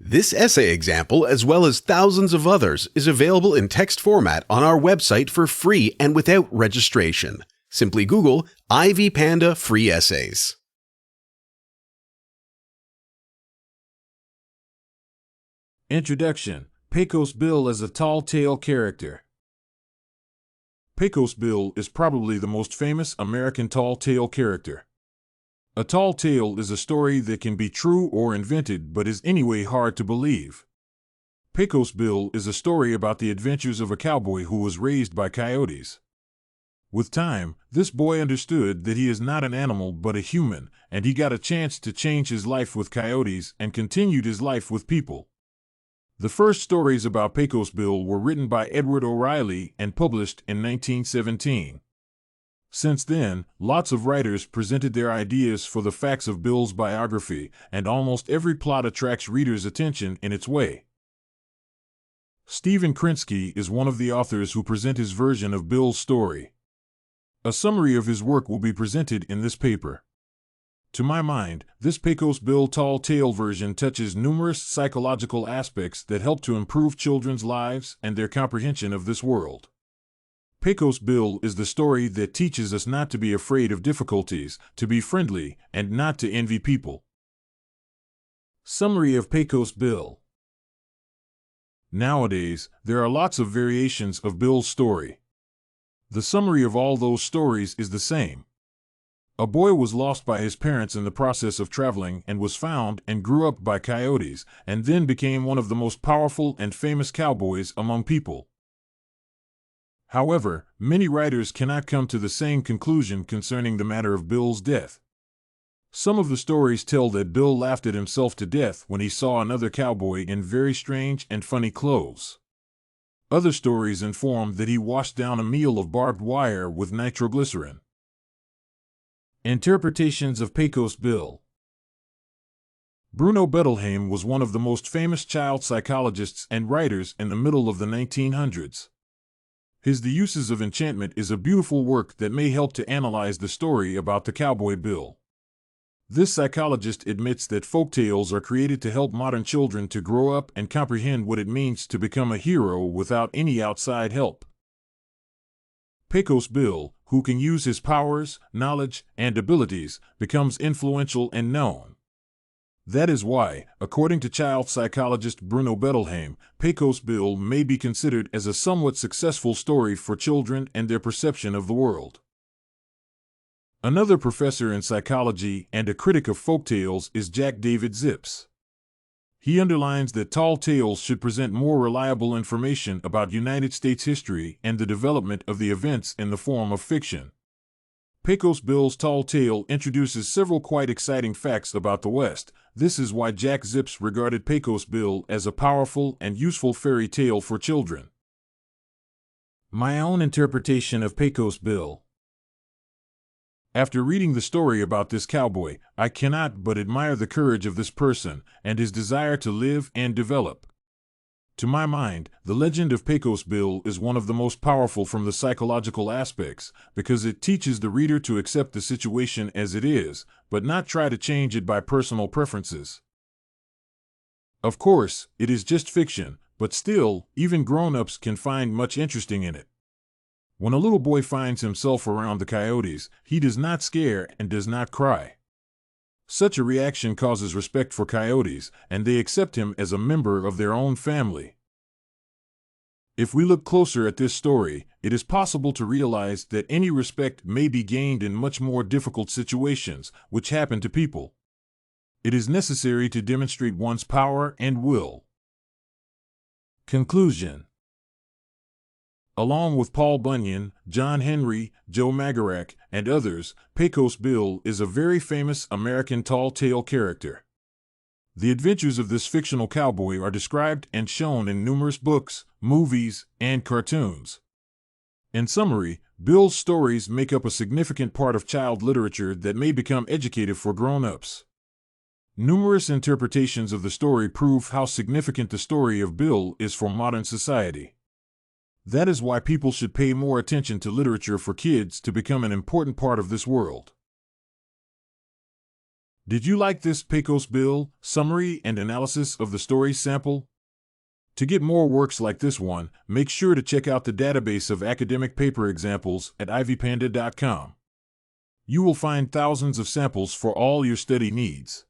This essay example, as well as thousands of others, is available in text format on our website for free and without registration. Simply Google Ivy Panda Free Essays. Introduction: Pecos Bill as a tall tale character. Pecos Bill is probably the most famous American tall tale character. A tall tale is a story that can be true or invented but is anyway hard to believe. Pecos Bill is a story about the adventures of a cowboy who was raised by coyotes. With time, this boy understood that he is not an animal but a human, and he got a chance to change his life with coyotes and continued his life with people. The first stories about Pecos Bill were written by Edward O'Reilly and published in 1917. Since then, lots of writers presented their ideas for the facts of Bill's biography, and almost every plot attracts readers' attention in its way. Stephen Krinsky is one of the authors who present his version of Bill's story. A summary of his work will be presented in this paper. To my mind, this Pecos Bill tall tale version touches numerous psychological aspects that help to improve children's lives and their comprehension of this world. Pecos Bill is the story that teaches us not to be afraid of difficulties, to be friendly, and not to envy people. Summary of Pecos Bill. Nowadays, there are lots of variations of Bill's story. The summary of all those stories is the same. A boy was lost by his parents in the process of traveling and was found and grew up by coyotes, and then became one of the most powerful and famous cowboys among people. However, many writers cannot come to the same conclusion concerning the matter of Bill's death. Some of the stories tell that Bill laughed at himself to death when he saw another cowboy in very strange and funny clothes. Other stories inform that he washed down a meal of barbed wire with nitroglycerin. Interpretations of Pecos Bill. Bruno Bettelheim was one of the most famous child psychologists and writers in the middle of the 1900s. His The Uses of Enchantment is a beautiful work that may help to analyze the story about the cowboy Bill. This psychologist admits that folktales are created to help modern children to grow up and comprehend what it means to become a hero without any outside help. Pecos Bill, who can use his powers, knowledge, and abilities, becomes influential and known. That is why, according to child psychologist Bruno Bettelheim, Pecos Bill may be considered as a somewhat successful story for children and their perception of the world. Another professor in psychology and a critic of folktales is Jack David Zips. He underlines that tall tales should present more reliable information about United States history and the development of the events in the form of fiction. Pecos Bill's tall tale introduces several quite exciting facts about the West. This is why Jack Zips regarded Pecos Bill as a powerful and useful fairy tale for children. My own interpretation of Pecos Bill. After reading the story about this cowboy, I cannot but admire the courage of this person and his desire to live and develop. To my mind, the legend of Pecos Bill is one of the most powerful from the psychological aspects, because it teaches the reader to accept the situation as it is, but not try to change it by personal preferences. Of course, it is just fiction, but still, even grown-ups can find much interesting in it. When a little boy finds himself around the coyotes, he does not scare and does not cry. Such a reaction causes respect for coyotes, and they accept him as a member of their own family. If we look closer at this story, it is possible to realize that any respect may be gained in much more difficult situations, which happen to people. It is necessary to demonstrate one's power and will. Conclusion. Along with Paul Bunyan, John Henry, Joe Magarac, and others, Pecos Bill is a very famous American tall tale character. The adventures of this fictional cowboy are described and shown in numerous books, movies, and cartoons. In summary, Bill's stories make up a significant part of child literature that may become educative for grown-ups. Numerous interpretations of the story prove how significant the story of Bill is for modern society. That is why people should pay more attention to literature for kids to become an important part of this world. Did you like this Pecos Bill summary and analysis of the story sample? To get more works like this one, make sure to check out the database of academic paper examples at ivypanda.com. You will find thousands of samples for all your study needs.